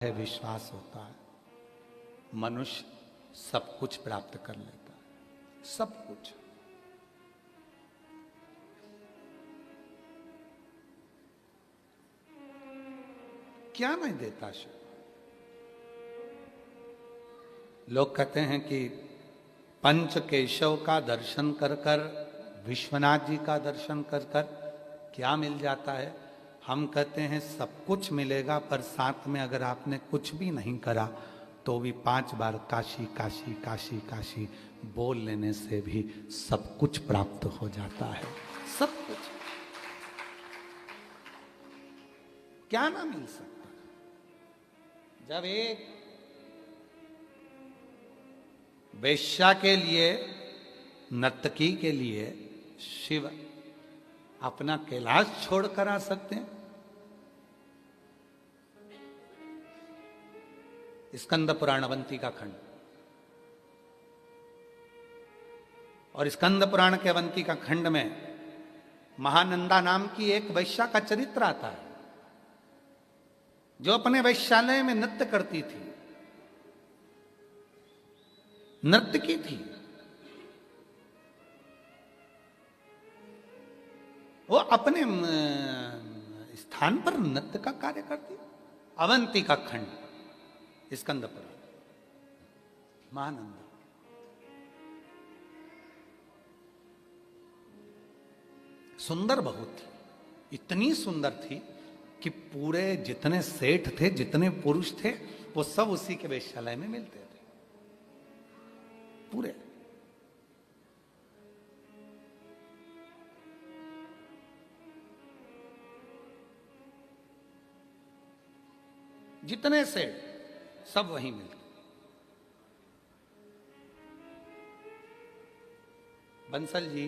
है, विश्वास होता है, मनुष्य सब कुछ प्राप्त कर लेता है, सब कुछ। क्या नहीं देता शिव? लोग कहते हैं कि पंच केशव का दर्शन कर कर, विश्वनाथ जी का दर्शन कर कर क्या मिल जाता है? हम कहते हैं सब कुछ मिलेगा, पर साथ में अगर आपने कुछ भी नहीं करा तो भी 5 बार काशी काशी काशी काशी बोल लेने से भी सब कुछ प्राप्त हो जाता है, सब कुछ। क्या ना मिल सकता? जब एक वेश्या के लिए, नर्तकी के लिए शिव अपना कैलाश छोड़कर आ सकते हैं। स्कंद पुराण अवंती का खंड, और स्कंद पुराण के अवंती का खंड में महानंदा नाम की एक वैश्या का चरित्र आता है, जो अपने वैश्यालय में नृत्य करती थी, नर्तकी थी। वो अपने स्थान पर नृत्य का कार्य करती। अवंती का खंड, स्कंद पुराण, महानंदा। सुंदर बहुत थी, इतनी सुंदर थी कि पूरे जितने सेठ थे, जितने पुरुष थे, वो सब उसी के वेश्यालय में मिलते थे, पूरे। जितने सेठ सब वहीं मिलते। बंसल जी,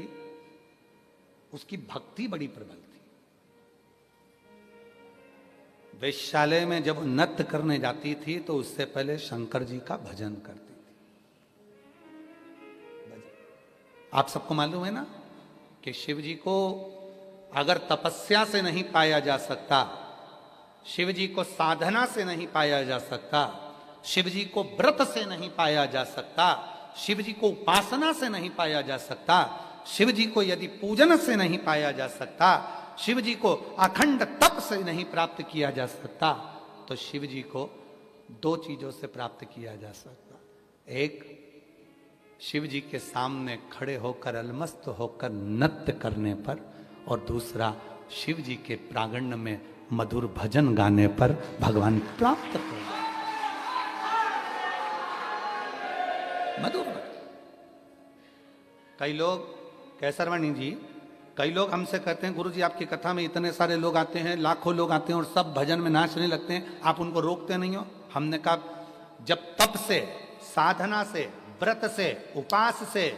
उसकी भक्ति बड़ी प्रबल थी। वेश्यालय में जब नृत्य करने जाती थी तो उससे पहले शंकर जी का भजन करती थी। आप सबको मालूम है ना कि शिव जी को अगर तपस्या से नहीं पाया जा सकता, शिव जी को साधना से नहीं पाया जा सकता, शिव जी को व्रत से नहीं पाया जा सकता, शिव जी को उपासना से नहीं पाया जा सकता, शिव जी को यदि पूजन से नहीं पाया जा सकता, शिव जी को अखंड तप से नहीं प्राप्त किया जा सकता, तो शिव जी को 2 चीजों से प्राप्त किया जा सकता। एक, शिव जी के सामने खड़े होकर, अलमस्त होकर नृत्य करने पर, और दूसरा, शिव जी के प्रांगण में मधुर भजन गाने पर भगवान प्राप्त हो। मधुर। कई लोग, कैसरवाणी जी, कई लोग हमसे कहते हैं, गुरु जी आपकी कथा में इतने सारे लोग आते हैं, लाखों लोग आते हैं और सब भजन में नाचने लगते हैं, आप उनको रोकते नहीं हो? हमने कहा, जब तप से, साधना से, व्रत से, उपास से,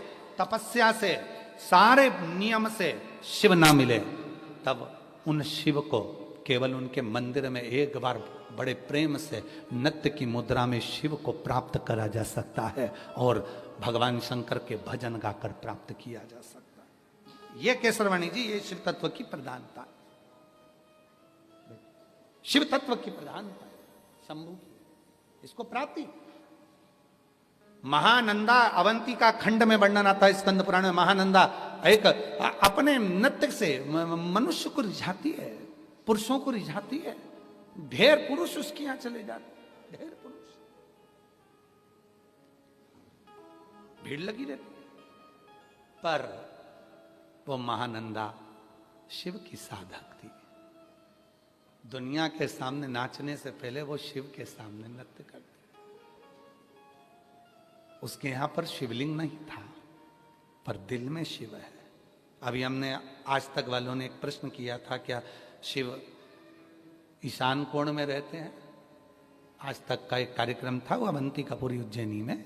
तपस्या से, सारे नियम से शिव ना मिले, तब उन शिव को केवल उनके मंदिर में एक बार बड़े प्रेम से नृत्य की मुद्रा में शिव को प्राप्त करा जा सकता है, और भगवान शंकर के भजन गाकर प्राप्त किया जा सकता है। ये केसरवाणी जी, ये शिव तत्व की प्रधानता, शिव तत्व की प्रधानता है, शंभु की, इसको प्राप्ति। महानंदा अवंती का खंड में वर्णन आता है स्कंद पुराण में। महानंदा एक अपने नृत्य से मनुष्य को रिझाती है, पुरुषों को रिझाती है। ढेर पुरुष उसके यहां चले जाते, ढेर पुरुष, भीड़ लगी रहती। पर वो महानंदा शिव की साधक थी। दुनिया के सामने नाचने से पहले वो शिव के सामने नृत्य करती। उसके यहां पर शिवलिंग नहीं था, पर दिल में शिव है। अभी हमने आज तक वालों ने एक प्रश्न किया था, क्या शिव ईशान कोण में रहते हैं? आज तक का एक कार्यक्रम था, वो अवंती कपूरी उज्जैनी में,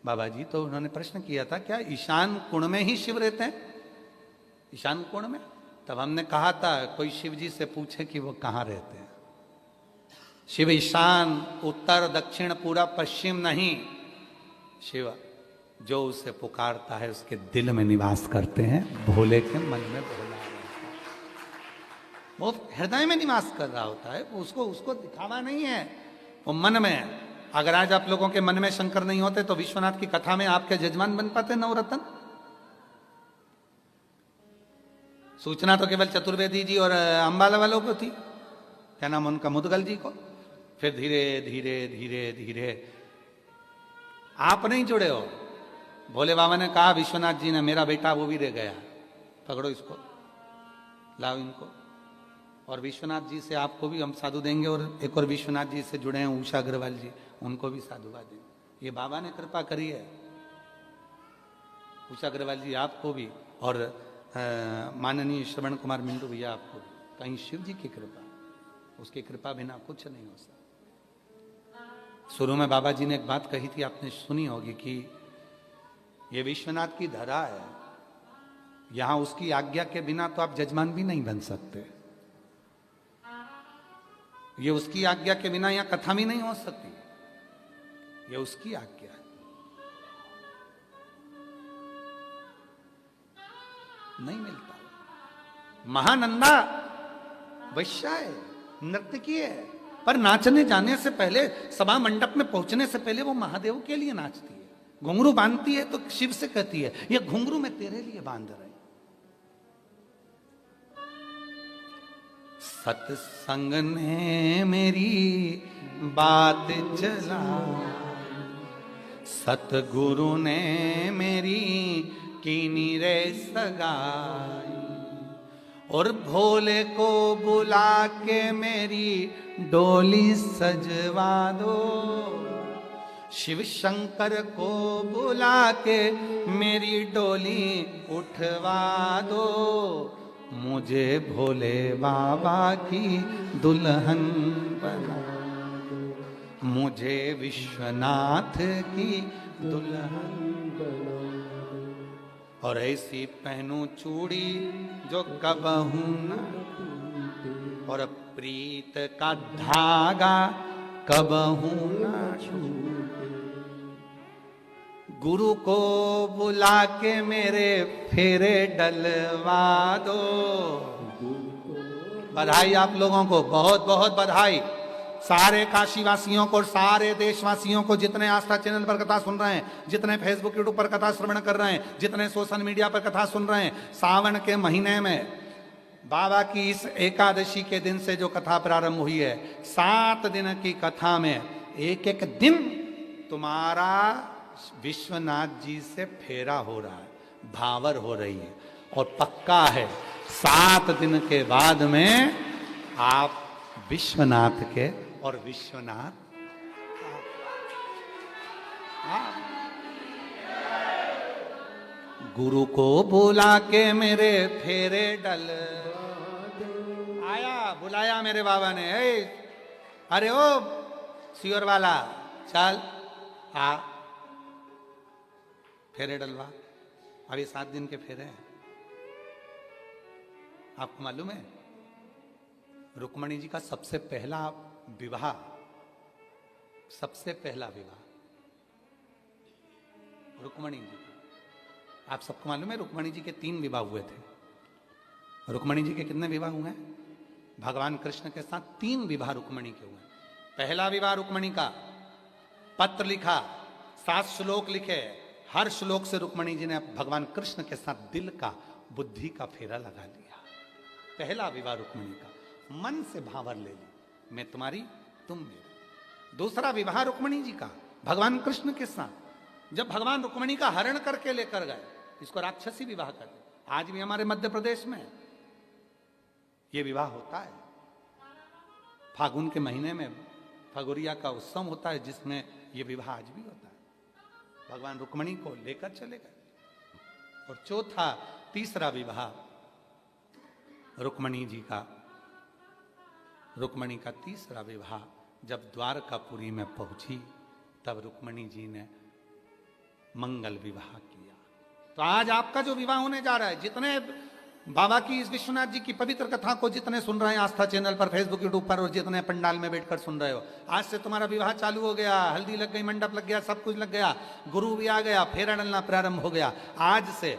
बाबा जी, तो उन्होंने प्रश्न किया था, क्या ईशान कोण में ही शिव रहते हैं? ईशान कोण में? तब हमने कहा था, कोई शिव जी से पूछे कि वो कहाँ रहते हैं। शिव ईशान, उत्तर, दक्षिण, पूरब, पश्चिम नहीं। शिव जो उसे पुकारता है उसके दिल में निवास करते हैं, भोले के मन में भोला रहता है, वो हृदय में निवास कर रहा होता है। उसको दिखावा नहीं है, वो मन में है। अगर आज आप लोगों के मन में शंकर नहीं होते तो विश्वनाथ की कथा में आपके जजमान बन पाते नवरत्न? सूचना तो केवल चतुर्वेदी जी और अंबाला वालों को थी, क्या नाम उनका, मुदगल जी को। फिर धीरे धीरे धीरे धीरे आप नहीं जुड़े हो। भोले बाबा ने कहा विश्वनाथ जी ने, मेरा बेटा वो भी रह गया, पकड़ो इसको, लाओ इनको। और विश्वनाथ जी से आपको भी हम साधु देंगे, और एक और विश्वनाथ जी से जुड़े हैं उषा अग्रवाल जी, उनको भी साधुवाद देंगे। ये बाबा ने कृपा करी है। उषा अग्रवाल जी आपको भी, और माननीय श्रवण कुमार मिंटू भैया आपको भी। कहीं शिव जी की कृपा, उसकी कृपा बिना कुछ नहीं हो सकता। शुरू में बाबा जी ने एक बात कही थी, आपने सुनी होगी, कि ये विश्वनाथ की धरा है, यहां उसकी आज्ञा के बिना तो आप जजमान भी नहीं बन सकते। ये उसकी आज्ञा के बिना यहां कथा भी नहीं हो सकती, ये उसकी आज्ञा है। नहीं मिलता। महानंदा वैश्या है, नर्तकी है, पर नाचने जाने से पहले, सभा मंडप में पहुंचने से पहले वो महादेव के लिए नाचती है। घुंघरू बांधती है तो शिव से कहती है, ये घुंघरू मैं तेरे लिए बांध रही। सत्संग ने मेरी बात चला, सतगुरु ने मेरी कीनी रे सगाई, और भोले को बुला के मेरी डोली सजवा दो, शिव शंकर को बुला के मेरी डोली उठवा दो, मुझे भोले बाबा की दुल्हन बना दो, मुझे विश्वनाथ की दुल्हन बना दो, और ऐसी पहनूं चूड़ी जो कबहू न टूटे, और प्रीत का धागा कबहू न छूटे, गुरु को बुला के मेरे फेरे डलवा दो। बधाई आप लोगों को, बहुत बहुत बधाई। सारे काशीवासियों को, सारे देशवासियों को, जितने आस्था चैनल पर कथा सुन रहे हैं, जितने फेसबुक यूट्यूब पर कथा श्रवण कर रहे हैं, जितने सोशल मीडिया पर कथा सुन रहे हैं, सावन के महीने में बाबा की इस एकादशी के दिन से जो कथा प्रारंभ हुई है, 7 दिन की कथा में एक एक दिन तुम्हारा विश्वनाथ जी से फेरा हो रहा है, भावर हो रही है, और पक्का है 7 दिन के बाद में आप विश्वनाथ के, और विश्वनाथ गुरु को बुला के मेरे फेरे डल आया, बुलाया मेरे बाबा ने, अरे ओ सियोर वाला चल आ, फेरे डलवा। अभी 7 दिन के फेरे हैं। आपको मालूम है रुक्मणी जी का सबसे पहला विवाह, सबसे पहला विवाह रुक्मणी जी का, आप सबको मालूम है रुक्मणी जी के 3 विवाह हुए थे। रुक्मणी जी के कितने विवाह हुए हैं? भगवान कृष्ण के साथ 3 विवाह रुक्मणी के हुए। पहला विवाह रुक्मणी का, पत्र लिखा, 7 श्लोक लिखे, हर श्लोक से रुक्मणी जी ने भगवान कृष्ण के साथ दिल का, बुद्धि का फेरा लगा लिया। पहला विवाह रुक्मणी का, मन से भावर ले ली, मैं तुम्हारी तुम मेरे। दूसरा विवाह रुक्मणी जी का भगवान कृष्ण के साथ, जब भगवान रुक्मणी का हरण करके लेकर गए, इसको राक्षसी विवाह कहते। आज भी हमारे मध्य प्रदेश में ये विवाह होता है। फागुन के महीने में फगुरिया का उत्सव होता है, जिसमें ये विवाह आज भी होता है। भगवान रुक्मणी को लेकर चले गए। और चौथा, तीसरा विवाह रुक्मणी जी का, रुक्मणी का तीसरा विवाह जब द्वारकापुरी में पहुंची, तब रुक्मणी जी ने मंगल विवाह किया। तो आज आपका जो विवाह होने जा रहा है, जितने बाबा की इस विश्वनाथ जी की पवित्र कथा को जितने सुन रहे हैं आस्था चैनल पर, फेसबुक यूट्यूब पर, और जितने पंडाल में बैठकर सुन रहे हो, आज से तुम्हारा विवाह चालू हो गया। हल्दी लग गई, मंडप लग गया, सब कुछ लग गया, गुरु भी आ गया, फेरा डलना प्रारंभ हो गया। आज से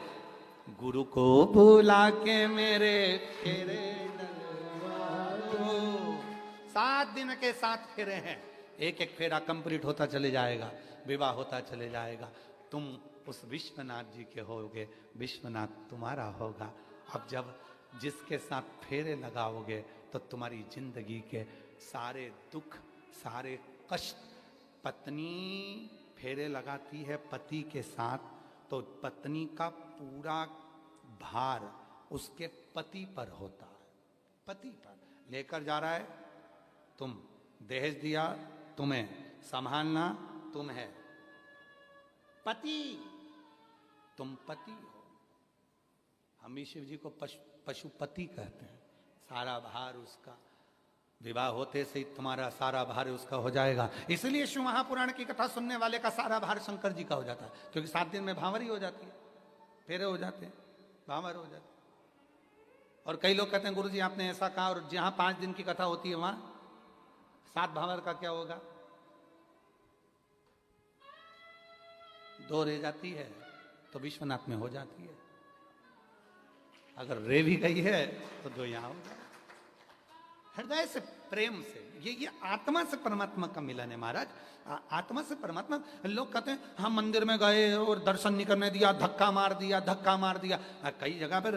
गुरु को बुला के मेरे फेरे डलवा दो। 7 दिन के 7 फेरे हैं। एक एक फेरा कंप्लीट होता चले जाएगा, विवाह होता चले जाएगा, तुम उस विश्वनाथ जी के होगे, विश्वनाथ तुम्हारा होगा। अब जब जिसके साथ फेरे लगाओगे तो तुम्हारी जिंदगी के सारे दुख, सारे कष्ट, पत्नी फेरे लगाती है पति के साथ तो पत्नी का पूरा भार उसके पति पर होता है, पति पर लेकर जा रहा है, तुम दहेज दिया, तुम्हें संभालना, तुम है पति, तुम पति हो। हम भी शिव जी को पशुपति कहते हैं। सारा भार उसका, विवाह होते से ही तुम्हारा सारा भार उसका हो जाएगा। इसलिए शिव महापुराण की कथा सुनने वाले का सारा भार शंकर जी का हो जाता है, क्योंकि 7 दिन में भांवरी हो जाती है, फेरे हो जाते हैं, भांवर हो जाते हैं। और कई लोग कहते हैं गुरु जी आपने ऐसा कहा, और जहां 5 दिन की कथा होती है वहां 7 भांवर का क्या होगा? 2 रह जाती है तो विश्वनाथ में हो जाती है, अगर रे भी गई है तो 2 यहां होगा। हृदय से, प्रेम से, ये आत्मा से परमात्मा का मिलन है महाराज, आत्मा से परमात्मा। लोग कहते हैं हम मंदिर में गए और दर्शन नहीं करने दिया, धक्का मार दिया, धक्का मार दिया। कई जगह पर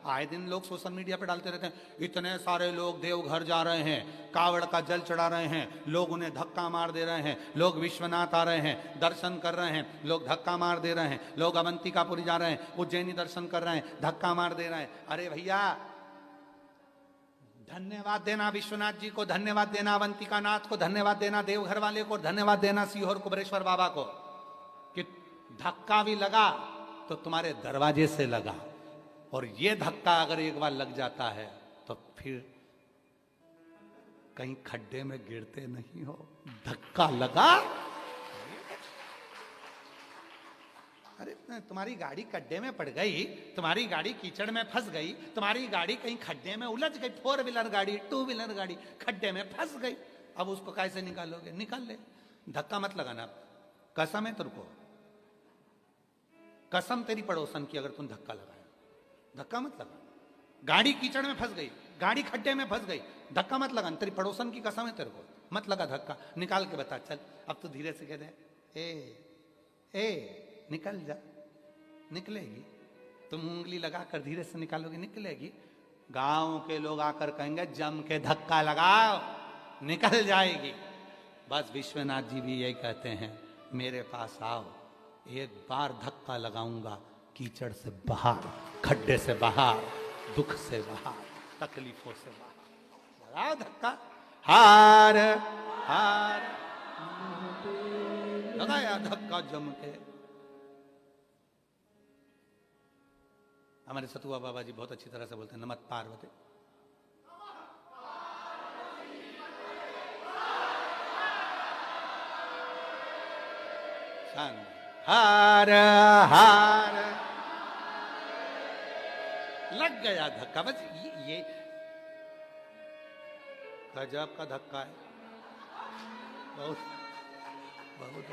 आए दिन लोग सोशल मीडिया पर डालते रहते हैं, इतने सारे लोग देवघर जा रहे हैं, कावड़ का जल चढ़ा रहे हैं, लोग उन्हें धक्का मार दे रहे हैं, लोग विश्वनाथ आ रहे हैं, दर्शन कर रहे हैं, लोग धक्का मार दे रहे हैं, लोग अवंतिकापुरी जा रहे हैं, उज्जैनी दर्शन कर रहे हैं, धक्का मार दे रहे हैं। अरे भैया धन्यवाद देना विश्वनाथ जी को, धन्यवाद देना अवंतिका नाथ को, धन्यवाद देना देवघर वाले को, धन्यवाद देना सीहोर कुबरेश्वर बाबा को कि धक्का भी लगा तो तुम्हारे दरवाजे से लगा। और ये धक्का अगर एक बार लग जाता है तो फिर कहीं खड्डे में गिरते नहीं हो। धक्का लगा, अरे तुम्हारी गाड़ी खड्डे में पड़ गई, तुम्हारी गाड़ी कीचड़ में फंस गई, तुम्हारी गाड़ी कहीं खड्डे में उलझ गई, 4 व्हीलर गाड़ी, 2 व्हीलर गाड़ी खड्डे में फंस गई, अब उसको कैसे निकालोगे? निकाल ले, धक्का मत लगाना। कसम है तेरे को, कसम तेरी पड़ोसन की, अगर तुम धक्का लगाया, धक्का मत लगा। गाड़ी कीचड़ में फंस गई, गाड़ी खड्डे में फंस गई, धक्का मत लगा, तेरी पड़ोसन की कसम है तेरे को, मत लगा धक्का। निकाल के बता, चल अब तो धीरे से कह दे ए निकल जा, निकलेगी। तुम उंगली लगाकर धीरे से निकालोगे, निकलेगी। गांव के लोग आकर कहेंगे जम के धक्का लगाओ, निकल जाएगी। बस विश्वनाथ जी भी यही कहते हैं, मेरे पास आओ, एक बार धक्का लगाऊंगा, कीचड़ से बाहर, खड्डे से बाहर, दुख से बाहर, तकलीफों से बाहर, लगाओ धक्का। हार हार लगाया धक्का जम के। हमारे सतुआ बाबा जी बहुत अच्छी तरह से बोलते हैं, नमः पार्वती। हार हार लग गया धक्का। बस ये गजब का धक्का है, बहुत बहुत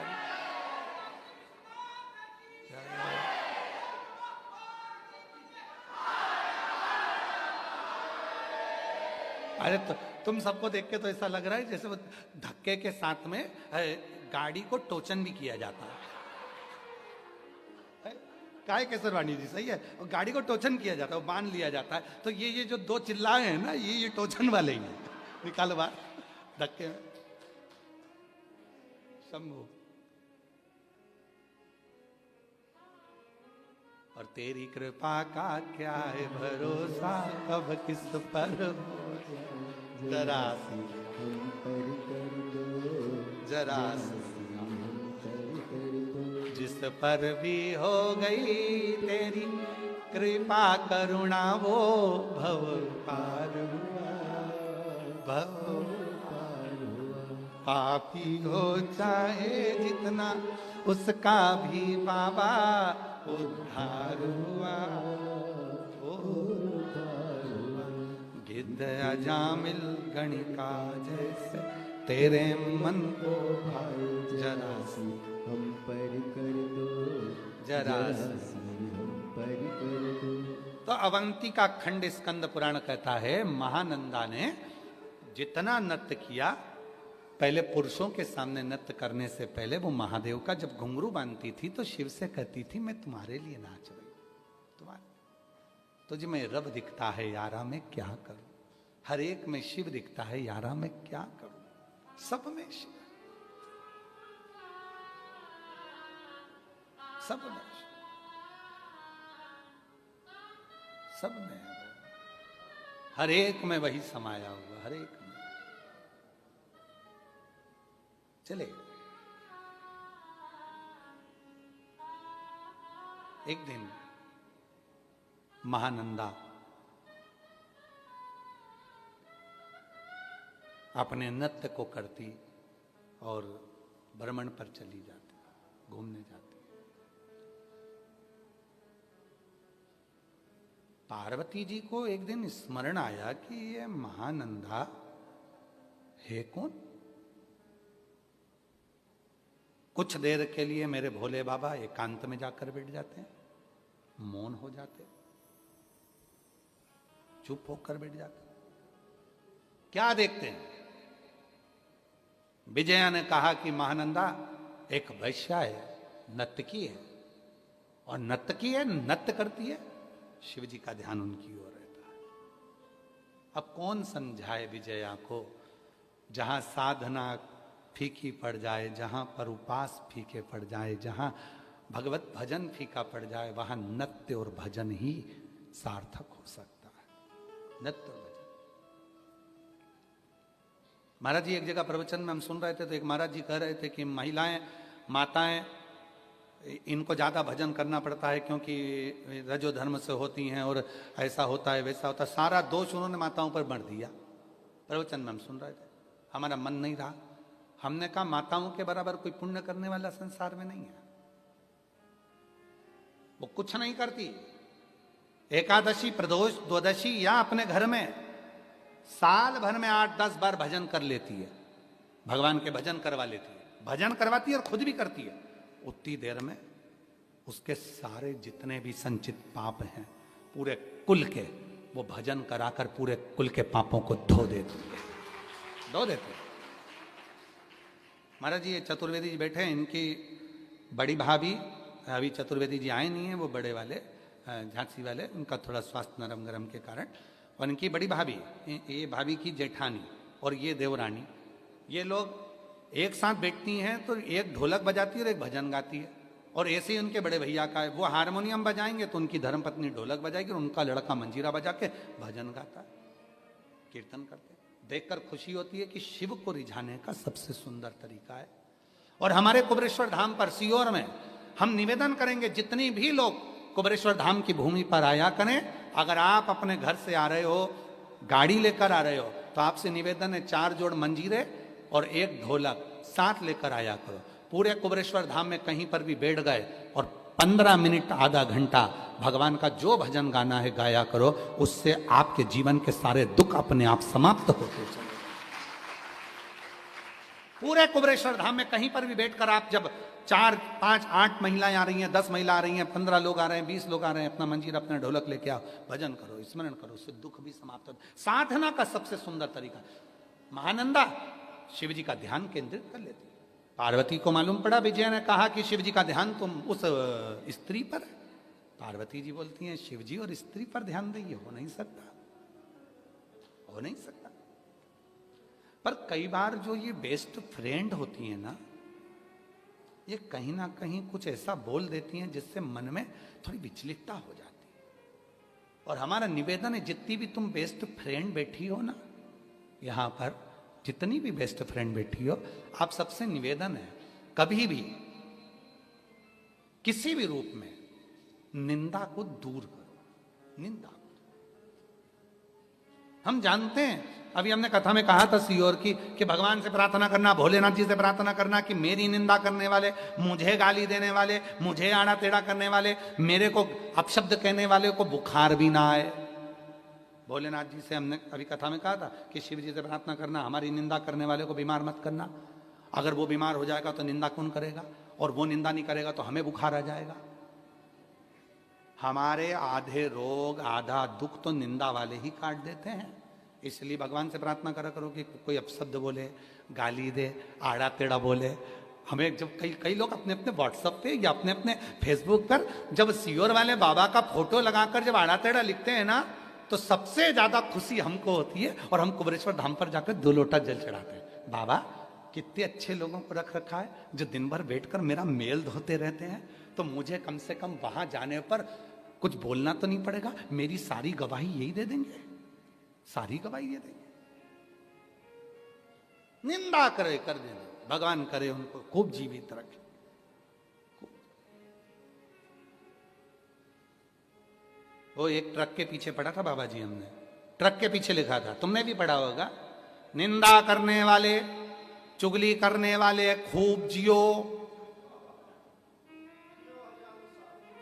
अरे तो तुम सबको देख के तो ऐसा लग रहा है जैसे वो धक्के के साथ में गाड़ी को टोचन भी किया जाता है। काय केसरवाणी जी सही है, और गाड़ी को टोचन किया जाता है, वो बांध लिया जाता है। तो ये जो 2 चिल्लाए हैं ना, ये टोचन वाले ही हैं। निकालो बाहर धक्के में। शंभू। और तेरी कृपा का क्या है भरोसा, कब किस पर जरा जरा जिस पर भी हो गई तेरी कृपा करुणा, वो भव पार हुआ, भव पार हुआ। पापी हो चाहे जितना, उसका भी बाबा उद्धार हुआ, उद्धार हुआ। गिद्ध अजामिल गणिका जैसे तेरे मन को भाई, जरा सी हम पर कर दो, जरा सी हम पर कर दो। तो अवंतिका खंड स्कंद पुराण कहता है, महानंदा ने जितना नृत्य किया, पहले पुरुषों के सामने नृत्य करने से पहले वो महादेव का जब घुंघरू बांधती थी तो शिव से कहती थी मैं तुम्हारे लिए नाच रही हूं, तुम्हारे तुझ में रब दिखता है यारा मैं क्या करूं, हर एक में शिव दिखता है यारा मैं क्या करूं, सब में शिव, सब में शिव, सब में हर एक में वही समाया हुआ, हर एक में। चले एक दिन महानंदा अपने नृत्य को करती और भ्रमण पर चली जाती, घूमने जाती। पार्वती जी को एक दिन स्मरण आया कि ये महानंदा है कौन। कुछ देर के लिए मेरे भोले बाबा एकांत में जाकर बैठ जाते हैं, मौन हो जाते, चुप होकर बैठ जाते। क्या देखते हैं? विजया ने कहा कि महानंदा एक वैश्या है, नर्तकी है, और नर्तकी है, नृत्य करती है, शिव जी का ध्यान उनकी ओर रहता है। अब कौन समझाए विजया को, जहां साधना फीकी पड़ जाए, जहां पर उपास फीके पड़ जाए, जहां भगवत भजन फीका पड़ जाए, वहां नृत्य और भजन ही सार्थक हो सकता है। नृत्य और भजन। महाराज जी एक जगह प्रवचन में हम सुन रहे थे तो एक महाराज जी कह रहे थे कि महिलाएं, माताएं, इनको ज्यादा भजन करना पड़ता है क्योंकि रजो धर्म से होती हैं और ऐसा होता है वैसा होता है। सारा दोष उन्होंने माताओं पर मर दिया। प्रवचन में हम सुन रहे थे, हमारा मन नहीं रहा। हमने कहा माताओं के बराबर कोई पुण्य करने वाला संसार में नहीं है। वो कुछ नहीं करती, एकादशी, प्रदोष, द्वादशी या अपने घर में साल भर में 8-10 बार भजन कर लेती है, भगवान के भजन करवा लेती है, भजन करवाती है और खुद भी करती है। उतनी देर में उसके सारे जितने भी संचित पाप हैं पूरे कुल के, वो भजन कराकर पूरे कुल के पापों को धो देती है, धो देती है। महाराज जी ये चतुर्वेदी जी बैठे हैं, इनकी बड़ी भाभी, अभी चतुर्वेदी जी आए नहीं हैं, वो बड़े वाले झांसी वाले, उनका थोड़ा स्वास्थ्य नरम गरम के कारण, और इनकी बड़ी भाभी, ये भाभी की जेठानी और ये देवरानी, ये लोग एक साथ बैठती हैं तो एक ढोलक बजाती है और एक भजन गाती है। और ऐसे ही उनके बड़े भैया का है, वो हारमोनियम बजाएंगे तो उनकी धर्मपत्नी ढोलक बजाएगी और उनका लड़का मंजीरा बजा के भजन गाता है, कीर्तन करते हैं। देखकर खुशी होती है कि शिव को रिझाने का सबसे सुंदर तरीका है। और हमारे कुबेरेश्वर धाम पर सीहोर में हम निवेदन करेंगे, जितनी भी लोग कुबेरेश्वर धाम की भूमि पर आया करें, अगर आप अपने घर से आ रहे हो, गाड़ी लेकर आ रहे हो, तो आपसे निवेदन है 4 जोड़ मंजीरे और 1 ढोलक साथ लेकर आया करो। पूरे कुबेरेश्वर धाम में कहीं पर भी बैठ गए और 15 मिनट, आधा घंटा भगवान का जो भजन गाना है गाया करो, उससे आपके जीवन के सारे दुख अपने आप समाप्त होते चले। पूरे कुबेरेश्वर धाम में कहीं पर भी बैठकर आप जब 4, 5, 8 महिलाएं आ रही हैं, 10 महिला आ रही हैं, 15 लोग आ रहे हैं, 20 लोग आ रहे हैं, अपना मंजीर, अपना ढोलक लेके आओ, भजन करो, स्मरण करो, उससे दुख भी समाप्त हो। साधना का सबसे सुंदर तरीका, महानंदा शिव जी का ध्यान केंद्रित कर लेती। पार्वती को मालूम पड़ा, विजय ने कहा कि शिव जी का ध्यान तुम उस स्त्री पर है। पार्वती जी बोलती हैं शिव जी और स्त्री पर ध्यान देंगे, हो नहीं सकता, हो नहीं सकता। पर कई बार जो ये बेस्ट फ्रेंड होती है ना, ये कहीं ना कहीं कुछ ऐसा बोल देती हैं जिससे मन में थोड़ी विचलितता हो जाती है। और हमारा निवेदन है, जितनी भी तुम बेस्ट फ्रेंड बैठी हो ना, यहां पर जितनी भी बेस्ट फ्रेंड बैठी हो, आप सबसे निवेदन है, कभी भी किसी भी रूप में निंदा को दूर करो। निंदा, हम जानते हैं, अभी हमने कथा में कहा था सीहोर की, कि भगवान से प्रार्थना करना, भोलेनाथ जी से प्रार्थना करना कि मेरी निंदा करने वाले, मुझे गाली देने वाले, मुझे आड़ा टेढ़ा करने वाले, मेरे को अपशब्द कहने वाले को बुखार भी ना आए। भोलेनाथ जी से हमने अभी कथा में कहा था कि शिव जी से प्रार्थना करना, हमारी निंदा करने वाले को बीमार मत करना, अगर वो बीमार हो जाएगा तो निंदा कौन करेगा, और वो निंदा नहीं करेगा तो हमें बुखार आ जाएगा। हमारे आधे रोग, आधा दुख तो निंदा वाले ही काट देते हैं। इसलिए भगवान से प्रार्थना करा करो कि कोई अपशब्द बोले, गाली दे, आड़ा टेढ़ा बोले। हमें जब कई कई लोग अपने अपने व्हाट्सएप पे या अपने अपने फेसबुक पर जब सीओर वाले बाबा का फोटो लगाकर जब आड़ा टेढ़ा लिखते हैं ना, तो सबसे ज्यादा खुशी हमको होती है और हम कुबरेश्वर धाम पर जाकर 2 लोटा जल चढ़ाते हैं। बाबा कितने अच्छे लोगों को रख रखा है जो दिन भर बैठकर मेरा मेल धोते रहते हैं, तो मुझे कम से कम वहां जाने पर कुछ बोलना तो नहीं पड़ेगा, मेरी सारी गवाही यही दे देंगे, सारी गवाही दे देंगे। निंदा करे कर देना, भगवान करे उनको खूब जीवित रखे। वो एक ट्रक के पीछे पढ़ा था बाबा जी, हमने ट्रक के पीछे लिखा था, तुमने भी पढ़ा होगा, निंदा करने वाले, चुगली करने वाले खूब जियो।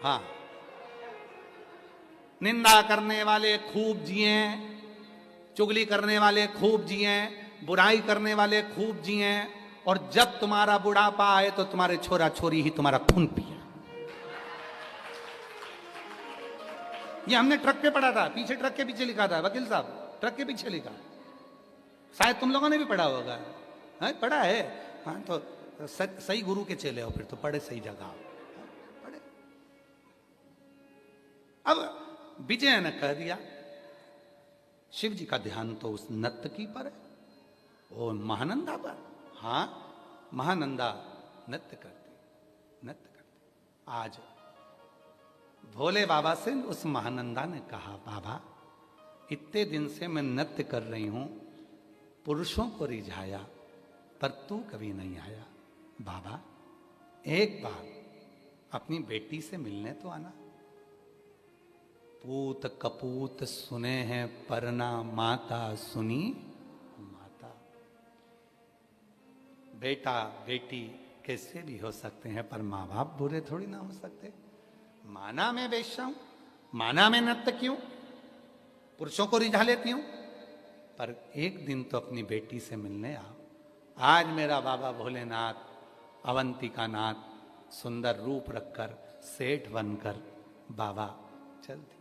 हाँ, निंदा करने वाले खूब जिए, चुगली करने वाले खूब जिए, बुराई करने वाले खूब जिए, और जब तुम्हारा बुढ़ापा आए तो तुम्हारे छोरा छोरी ही तुम्हारा खून पिए। ये हमने ट्रक पे पढ़ा था, पीछे ट्रक के पीछे लिखा था, वकील साहब ट्रक के पीछे लिखा, शायद तुम लोगों ने भी पढ़ा होगा। हाँ पढ़ा है, हाँ तो सही गुरु के चेले हो फिर तो, पढ़े सही जगह पढ़े। अब विजय ने कह दिया, शिव जी का ध्यान तो उस नर्तकी पर है, वो महानंदा पर। हाँ महानंदा नृत्य करती। आज भोले बाबा से उस महानंदा ने कहा, बाबा इतने दिन से मैं नृत्य कर रही हूं, पुरुषों को रिझाया, पर तू कभी नहीं आया। बाबा एक बार अपनी बेटी से मिलने तो आना। पूत कपूत सुने हैं परना, माता सुनी माता। बेटा बेटी कैसे भी हो सकते हैं, पर माँ बाप बुरे थोड़ी ना हो सकते। माना मैं वेश्या हूं, माना मैं नर्तकी क्यों, पुरुषों को रिझा लेती हूं, पर एक दिन तो अपनी बेटी से मिलने आओ। आज मेरा बाबा भोलेनाथ, अवंतिका नाथ, सुंदर रूप रखकर, सेठ बनकर बाबा चल दिए।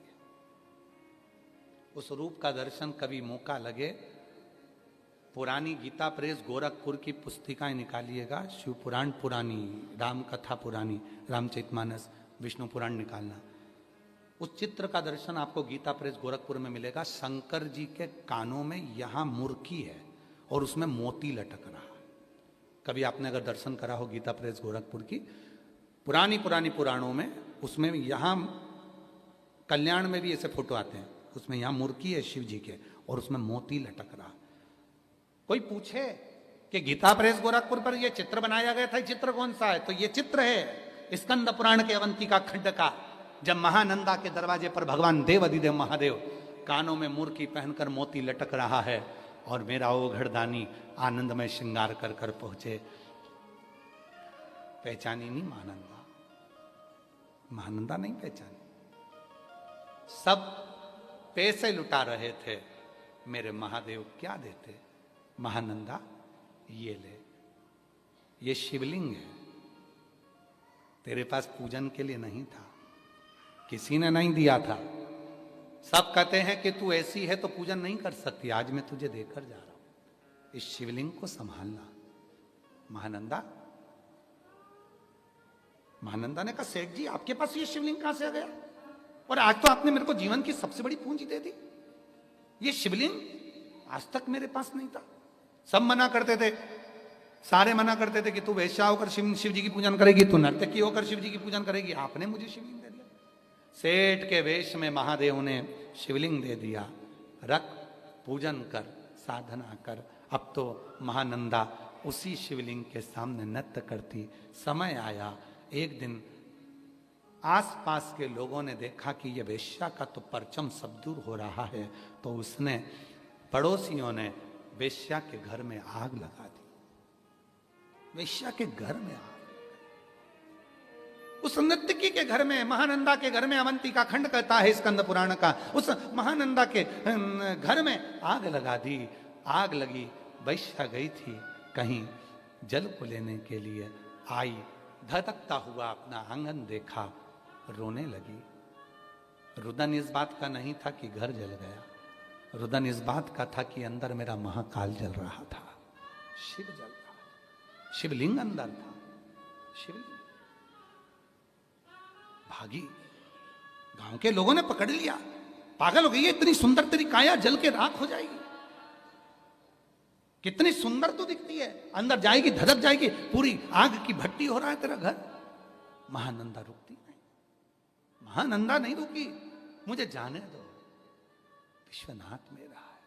उस रूप का दर्शन कभी मौका लगे, पुरानी गीता प्रेस गोरखपुर की पुस्तिकाएं निकालिएगा, शिव पुराण पुरानी, राम कथा पुरानी, रामचरितमानस, विष्णु पुराण निकालना। उस चित्र का दर्शन आपको गीता प्रेस गोरखपुर में मिलेगा। शंकर जी के कानों में यहां मुर्की है और उसमें मोती लटक रहा है। कभी आपने अगर दर्शन करा हो गीता प्रेस गोरखपुर की पुरानी पुराणों में, उसमें यहां कल्याण में भी ऐसे फोटो आते हैं, उसमें यहां मुर्की है शिव जी के और उसमें मोती लटक रहा। कोई पूछे कि गीता प्रेस गोरखपुर पर यह चित्र बनाया गया था, ये चित्र कौन सा है, तो ये चित्र है स्कंद पुराण के अवंतिका खंड का, जब महानंदा के दरवाजे पर भगवान देव अधिदेव महादेव कानों में मुर्की पहनकर मोती लटक रहा है और मेरा ओघड़दानी आनंद में श्रृंगार कर कर पहुंचे। पहचानी नहीं महानंदा, महानंदा नहीं पहचानी। सब पैसे लुटा रहे थे, मेरे महादेव क्या देते, महानंदा ये ले, ये शिवलिंग है, तेरे पास पूजन के लिए नहीं था, किसी ने नहीं दिया था। सब कहते हैं कि तू ऐसी है तो पूजन नहीं कर सकती, आज मैं तुझे देकर जा रहा हूं, इस शिवलिंग को संभालना। महानंदा ने कहा, सेठ जी आपके पास ये शिवलिंग कहां से आ गया, और आज तो आपने मेरे को जीवन की सबसे बड़ी पूंजी दे दी, ये शिवलिंग आज तक मेरे पास नहीं था। सब मना करते थे, सारे मना करते थे कि तू वैश्या होकर शिव जी की पूजन करेगी, तू नर्तकी होकर शिव जी की पूजन करेगी, आपने मुझे शिवलिंग दे दिया। सेठ के वेश में महादेव ने शिवलिंग दे दिया, रख पूजन कर, साधना कर। अब तो महानंदा उसी शिवलिंग के सामने नृत्य करती। समय आया, एक दिन आसपास के लोगों ने देखा कि यह वेश्या का तो परचम सब दूर हो रहा है, तो उसने, पड़ोसियों ने वेश्या के घर में आग लगा दी। वेश्या के घर में आग, उस नर्तकी के घर में, महानंदा के घर में, अवंतिका खंड कहता है स्कंद पुराण का, उस महानंदा के घर में आग लगा दी। आग लगी, वैश्या गई थी कहीं जल को लेने के लिए, आई, धधकता हुआ अपना आंगन देखा, रोने लगी। रुदन इस बात का नहीं था कि घर जल गया, रुदन इस बात का था कि अंदर मेरा महाकाल जल रहा था, शिव जल रहा था, शिवलिंग अंदर था, शिवलिंग। भागी, गांव के लोगों ने पकड़ लिया, पागल हो गई है, इतनी सुंदर तेरी काया जल के राख हो जाएगी, कितनी सुंदर तो दिखती है, अंदर जाएगी धधक जाएगी, पूरी आग की भट्टी हो रहा है तेरा घर। महानंदा रुकती नहीं, महानंदा नहीं रुकी, मुझे जाने दो, विश्वनाथ मेरा है,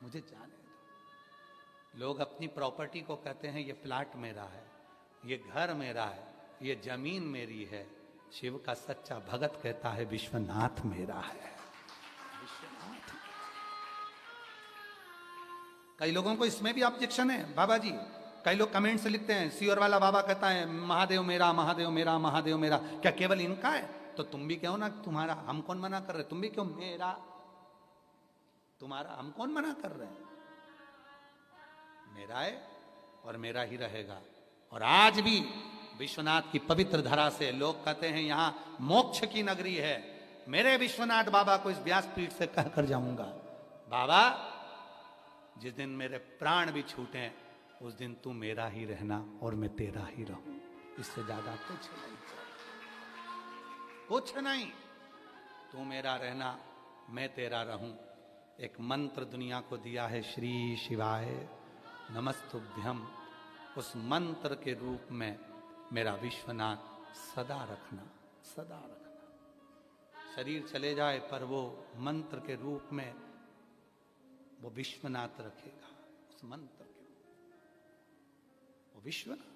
मुझे जाने दो। लोग अपनी प्रॉपर्टी को कहते हैं ये प्लाट मेरा है, ये घर मेरा है, ये जमीन मेरी है। शिव का सच्चा भगत कहता है विश्वनाथ मेरा है, विश्वनाथ। कई लोगों को इसमें भी ऑब्जेक्शन है बाबा जी, कई लोग कमेंट से लिखते हैं सीओर वाला बाबा कहता है महादेव मेरा, महादेव मेरा, महादेव मेरा, क्या केवल इनका है? तो तुम भी क्यों ना तुम्हारा, हम कौन मना कर रहे, तुम भी क्यों मेरा तुम्हारा, हम कौन मना कर रहे हैं? मेरा है और मेरा ही रहेगा। और आज भी विश्वनाथ की पवित्र धरा से लोग कहते हैं यहां मोक्ष की नगरी है। मेरे विश्वनाथ बाबा को इस व्यासपीठ से कहकर जाऊंगा, बाबा जिस दिन मेरे प्राण भी छूटे उस दिन तू मेरा ही रहना और मैं तेरा ही रहूं, इससे ज्यादा कुछ नहीं, कुछ नहीं। तू मेरा रहना, मैं तेरा रहूं। एक मंत्र दुनिया को दिया है, श्री शिवाय नमस्तुभ्यम। उस मंत्र के रूप में मेरा विश्वनाथ सदा रखना, सदा रखना। शरीर चले जाए पर वो मंत्र के रूप में वो विश्वनाथ रखेगा, उस मंत्र के रूप में वो विश्वनाथ।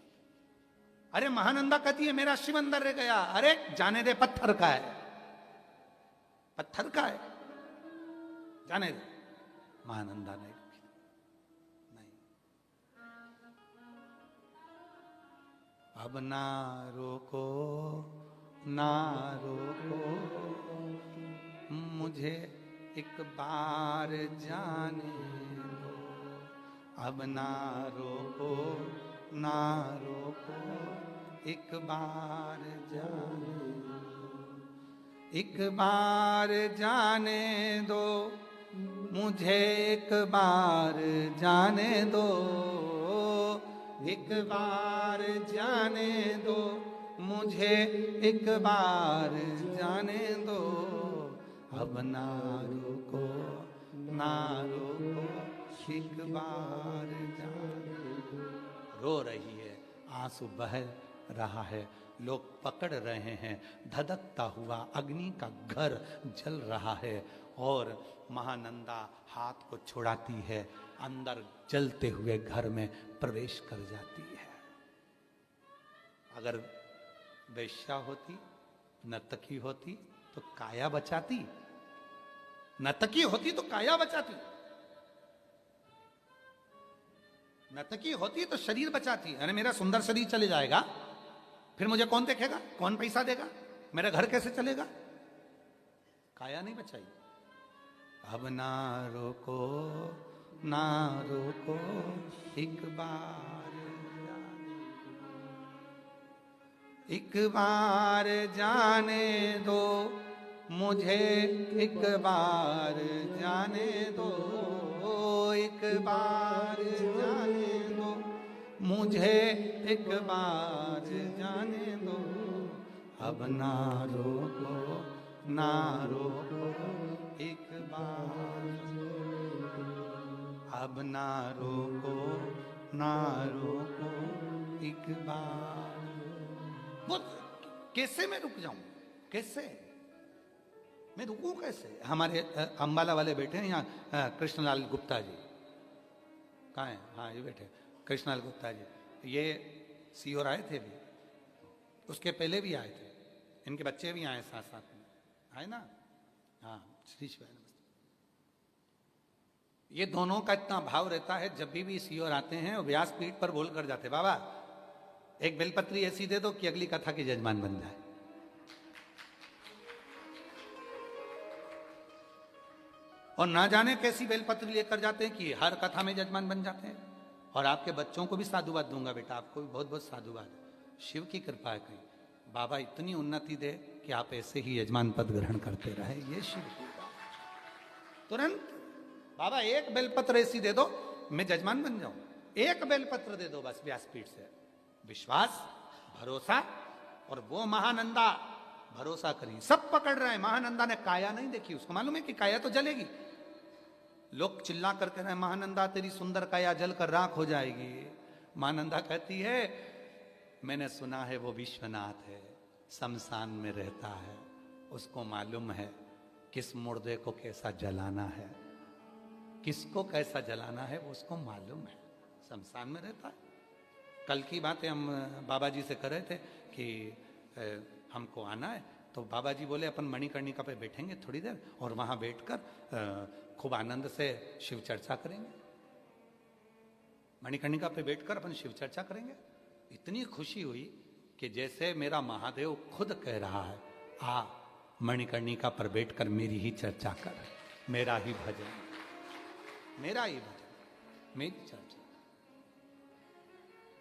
अरे महानंदा कहती है मेरा शिव अंदर रह गया, अरे जाने दे, पत्थर का है, पत्थर का है, जाने दे। महानंदा नहीं रुकी, नहीं। अब ना रोको, ना रोको मुझे एक बार जाने दो, अब ना रोको, ना रोको एक बार जाने दो, एक बार जाने दो मुझे, एक बार जाने दो, एक बार जाने दो मुझे, एक बार जाने दो। अब ना रोको, ना रोको एक बार जाने दो। रो रही है, आंसू बह रहा है, लोग पकड़ रहे हैं, धधकता हुआ अग्नि का घर जल रहा है और महानंदा हाथ को छुड़ाती है, अंदर जलते हुए घर में प्रवेश कर जाती है। अगर वेश्या होती, नर्तकी होती तो काया बचाती, नर्तकी होती तो काया बचाती, नर्तकी होती तो शरीर बचाती। अरे मेरा सुंदर शरीर चले जाएगा, फिर मुझे कौन देखेगा, कौन पैसा देगा, मेरा घर कैसे चलेगा? काया नहीं बचाई। अब ना रोको, ना रोको एक बार जाने दो, एक बार जाने दो मुझे, एक बार जाने दो, एक बार जाने दो मुझे, एक बार जाने दो। अब ना रोको, ना रोको एक बार, अब ना रोको, ना रोको एक बार। वो कैसे मैं रुक जाऊं, कैसे मैं रुकूं, कैसे? हमारे अंबाला वाले बैठे हैं यहाँ, कृष्णलाल गुप्ता जी, कहाँ हैं? हाँ ये बैठे कृष्णलाल गुप्ता जी, ये सीओर आए थे भी, उसके पहले भी आए थे, इनके बच्चे भी आए साथ साथ में, आए ना? हाँ श्री शिवाय नमस्ते। ये दोनों का इतना भाव रहता है, जब भी सीओर आते हैं वो व्यासपीठ पर बोल कर जाते, बाबा एक बेलपत्री ऐसी दे दो कि अगली कथा की जजमान बन जाए। और ना जाने कैसी बेलपत्री लेकर जाते हैं कि हर कथा में जजमान बन जाते हैं। और आपके बच्चों को भी साधुवाद दूंगा बेटा, आपको भी बहुत बहुत साधुवाद। शिव की कृपा है कहीं, बाबा इतनी उन्नति दे कि आप ऐसे ही यजमान पद ग्रहण करते रहे, ये शिव की बात। तुरंत बाबा एक बेलपत्र ऐसी दे दो, मैं जजमान बन जाऊं। एक बेलपत्र दे दो बस व्यासपीठ से। विश्वास, भरोसा, और वो महानंदा भरोसा करी, सब पकड़ रहे हैं। महानंदा ने काया नहीं देखी, उसको मालूम है कि काया तो जलेगी। लोग चिल्ला करके रहे, महानंदा तेरी सुंदर काया जलकर राख हो जाएगी। महानंदा कहती है, मैंने सुना है वो विश्वनाथ है, शमशान में रहता है, उसको मालूम है किस मुर्दे को कैसा जलाना है, किसको कैसा जलाना है वो उसको मालूम है, शमशान में रहता है। कल की बातें हम बाबा जी से कर रहे थे कि हमको आना है, तो बाबा जी बोले अपन मणिकर्णिका पे बैठेंगे थोड़ी देर और वहां बैठकर खूब आनंद से शिव चर्चा करेंगे। मणिकर्णिका पे बैठकर अपन शिव चर्चा करेंगे। इतनी खुशी हुई कि जैसे मेरा महादेव खुद कह रहा है, आ मणिकर्णिका पर बैठकर मेरी ही चर्चा कर, मेरा ही भजन, मेरा ही भजन, मेरी चर्चा।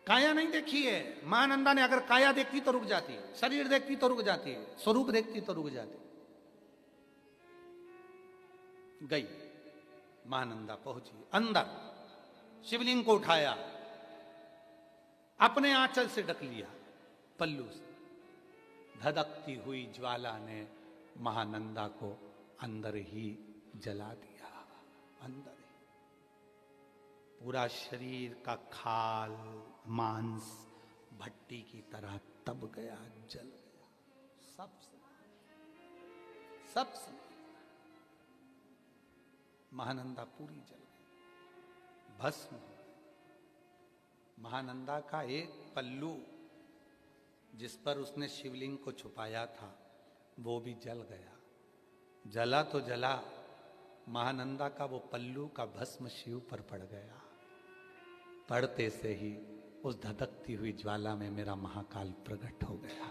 काया नहीं देखी है महानंदा ने। अगर काया देखती तो रुक जाती है, शरीर देखती तो रुक जाती है, स्वरूप देखती तो रुक जाती। गई महानंदा, पहुंची अंदर, शिवलिंग को उठाया, अपने आंचल से ढक लिया, पल्लू से। धधकती हुई ज्वाला ने महानंदा को अंदर ही जला दिया, अंदर ही। पूरा शरीर का खाल मांस भट्टी की तरह तप गया, जल गया, सब महानंदा पूरी जल गई, भस्म हो गई। महानंदा का एक पल्लू जिस पर उसने शिवलिंग को छुपाया था वो भी जल गया। जला तो जला, महानंदा का वो पल्लू का भस्म शिव पर पड़ गया। पड़ते से ही उस धधकती हुई ज्वाला में मेरा महाकाल प्रकट हो गया।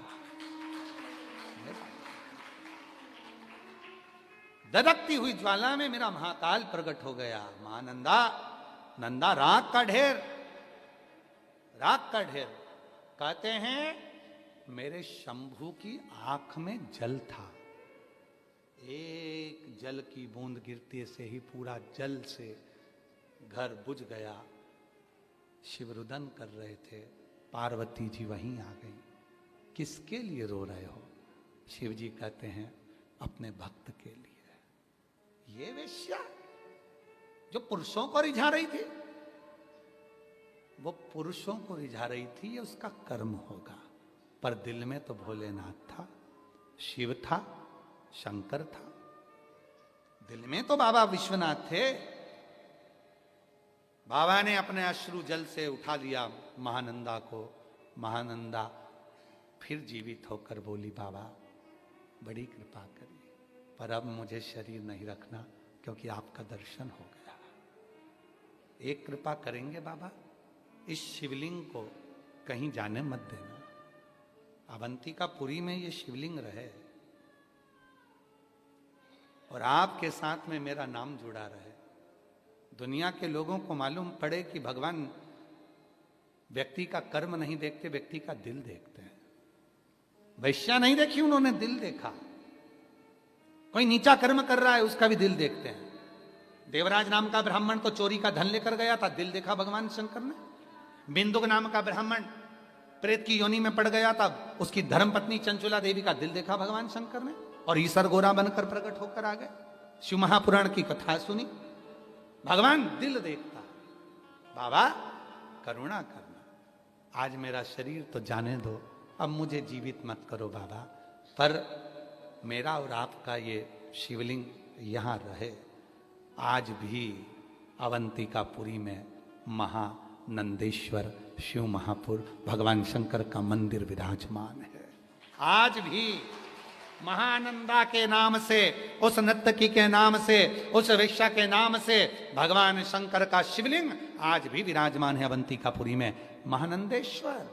धधकती हुई ज्वाला में मेरा महाकाल प्रकट हो गया। महानंदा, नंदा राख का ढेर, राख का ढेर। कहते हैं मेरे शंभू की आंख में जल था, एक जल की बूंद गिरते से ही पूरा जल से घर बुझ गया। शिव रुदन कर रहे थे, पार्वती जी वहीं आ गई। किसके लिए रो रहे हो? शिव जी कहते हैं अपने भक्त के लिए। ये वेश्या जो पुरुषों को रिझा रही थी, वो पुरुषों को रिझा रही थी, ये उसका कर्म होगा। पर दिल में तो भोलेनाथ था, शिव था, शंकर था। दिल में तो बाबा विश्वनाथ थे। बाबा ने अपने अश्रु जल से उठा लिया महानंदा को। महानंदा फिर जीवित होकर बोली, बाबा बड़ी कृपा करिए, पर अब मुझे शरीर नहीं रखना क्योंकि आपका दर्शन हो गया। एक कृपा करेंगे बाबा, इस शिवलिंग को कहीं जाने मत देना, अवंतिकापुरी में ये शिवलिंग रहे और आपके साथ में मेरा नाम जुड़ा रहे। दुनिया के लोगों को मालूम पड़े कि भगवान व्यक्ति का कर्म नहीं देखते, व्यक्ति का दिल देखते हैं। वैश्या नहीं देखी उन्होंने, दिल देखा। कोई नीचा कर्म कर रहा है उसका भी दिल देखते हैं। देवराज नाम का ब्राह्मण तो चोरी का धन लेकर गया था, दिल देखा भगवान शंकर ने। बिंदुक नाम का ब्राह्मण प्रेत की योनि में पड़ गया था, उसकी धर्मपत्नी चंचुला देवी का दिल देखा भगवान शंकर ने, और ईसर गोरा बनकर प्रकट होकर आ गए। शिव महापुराण की कथा सुनी। भगवान दिल देखता। बाबा करुणा करना, आज मेरा शरीर तो जाने दो, अब मुझे जीवित मत करो बाबा, पर मेरा और आपका ये शिवलिंग यहाँ रहे। आज भी अवंतिकापुरी में महानंदेश्वर शिव महापुर भगवान शंकर का मंदिर विराजमान है। आज भी महानंदा के नाम से, उस नर्तकी के नाम से, उस वेश्या के नाम से भगवान शंकर का शिवलिंग आज भी विराजमान है अवंतिकापुरी में। महानंदेश्वर,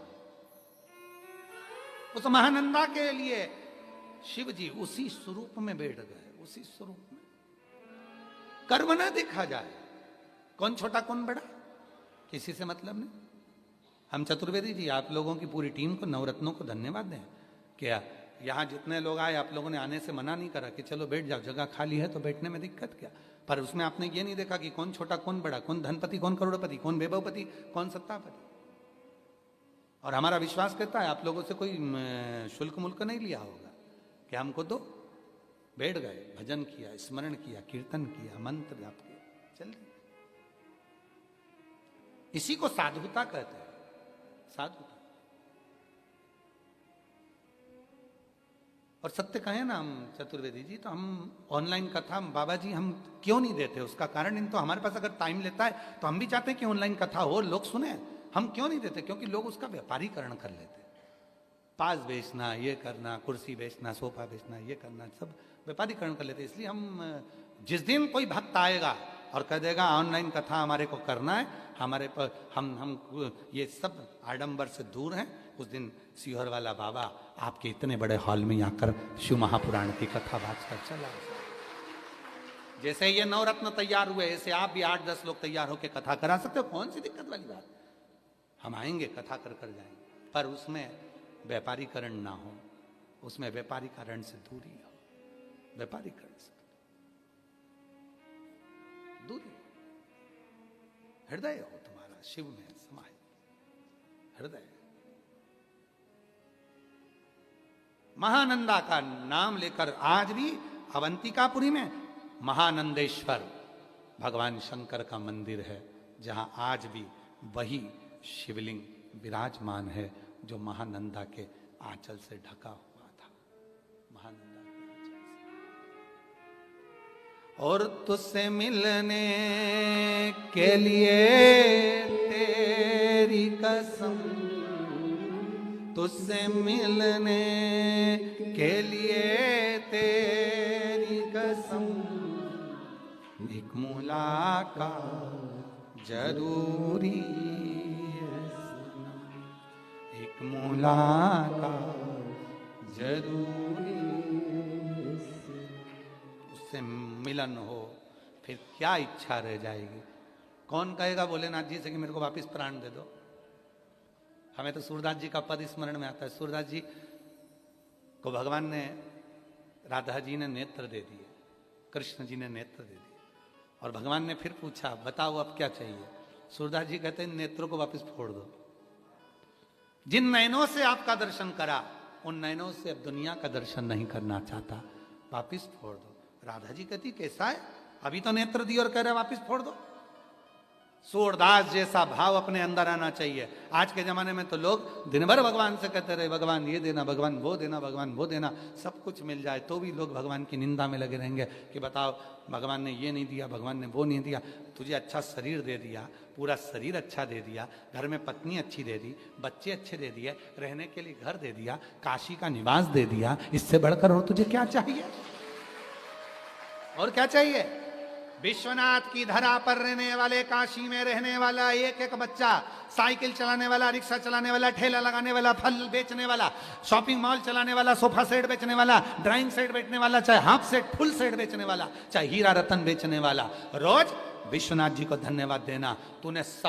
उस महानंदा के लिए शिव जी उसी स्वरूप में बैठ गए, उसी स्वरूप में। कर्म ना देखा जाए, कौन छोटा कौन बड़ा, किसी से मतलब नहीं। हम चतुर्वेदी जी आप लोगों की पूरी टीम को, नवरत्नों को धन्यवाद दें। क्या यहाँ जितने लोग आए, आप लोगों ने आने से मना नहीं करा कि चलो बैठ जाओ, जगह खाली है तो बैठने में दिक्कत क्या। पर उसमें आपने ये नहीं देखा कि कौन छोटा कौन बड़ा, कौन धनपति कौन करोड़पति, कौन वैभवपति कौन सत्तापति। और हमारा विश्वास कहता है आप लोगों से कोई शुल्क मुल्क नहीं लिया होगा कि हमको तो बैठ गए, भजन किया, स्मरण किया, कीर्तन किया, मंत्र जाप किया, चल रही। इसी को साधुता कहते हैं, साधुता। और सत्य कहें ना हम चतुर्वेदी जी, तो हम ऑनलाइन कथा बाबा जी हम क्यों नहीं देते, उसका कारण इन तो हमारे पास अगर टाइम लेता है तो हम भी चाहते हैं कि ऑनलाइन कथा हो, लोग सुने, हम क्यों नहीं देते? क्योंकि लोग उसका व्यापारीकरण कर लेते हैं। पास बेचना, ये करना, कुर्सी बेचना, सोफा बेचना, ये करना, सब व्यापारीकरण कर लेते हैं। इसलिए हम जिस दिन कोई भक्त आएगा और कह देगा ऑनलाइन कथा हमारे को करना है, हमारे पर हम ये सब आडंबर से दूर हैं, उस दिन सीहोर वाला बाबा आपके इतने बड़े हॉल में आकर शिव महापुराण की कथा बात कर चला। जैसे ये नवरत्न तैयार हुए, ऐसे आप भी 8-10 लोग तैयार होकर कथा करा सकते हो, कौन सी दिक्कत वाली बात। हम आएंगे, कथा कर कर जाएंगे, पर उसमें व्यापारीकरण ना हो, उसमें व्यापारीकरण से दूरी हो, व्यापारीकरण से दूरी। हृदय हो तुम्हारा शिव में समाये, हृदय। महानंदा का नाम लेकर आज भी अवंतिकापुरी में महानंदेश्वर भगवान शंकर का मंदिर है, जहां आज भी वही शिवलिंग विराजमान है जो महानंदा के आंचल से ढका हुआ था, महानंदा के आंचल से। और तुझसे मिलने के लिए तेरी कसम, तुझसे मिलने के लिए तेरी कसम, एक मुलाकात जरूरी है सनम, एक मुलाकात जरूरी है। उससे मिलन हो फिर क्या इच्छा रह जाएगी। कौन कहेगा भोलेनाथ जी से कि मेरे को वापस प्राण दे दो। हमें तो सूरदास जी का पद स्मरण में आता है। सूरदास जी को भगवान ने, राधा जी ने नेत्र दे दिए, कृष्ण जी ने नेत्र दे दिए, और भगवान ने फिर पूछा बताओ अब क्या चाहिए। सूरदास जी कहते हैं नेत्रों को वापस फोड़ दो। जिन नयनों से आपका दर्शन करा, उन नयनों से अब दुनिया का दर्शन नहीं करना चाहता, वापस फोड़ दो। राधा जी कहती कैसा है, अभी तो नेत्र दी और कह रहे वापस फोड़ दो। सूरदास जैसा भाव अपने अंदर आना चाहिए। आज के जमाने में तो लोग दिन भर भगवान से कहते रहे भगवान ये देना, भगवान वो देना, भगवान वो देना, सब कुछ मिल जाए तो भी लोग भगवान की निंदा में लगे रहेंगे कि बताओ भगवान ने ये नहीं दिया, भगवान ने वो नहीं दिया। तुझे अच्छा शरीर दे दिया, पूरा शरीर अच्छा दे दिया, घर में पत्नी अच्छी दे दी, बच्चे अच्छे दे दिए, रहने के लिए घर दे दिया, काशी का निवास दे दिया, इससे बढ़कर और तुझे क्या चाहिए? और क्या चाहिए? विश्वनाथ की धरा पर रहने वाले, काशी में रहने वाला एक एक बच्चा, साइकिल चलाने वाला, रिक्शा चलाने वाला, ठेला लगाने वाला, फल बेचने वाला, शॉपिंग मॉल चलाने वाला, सोफा सेट बेचने वाला, ड्राइंग सेट बेचने वाला, चाहे हाफ सेट फुल सेट बेचने वाला, चाहे हीरा रतन बेचने वाला, रोज विश्वनाथ जी को धन्यवाद देना, तूने सब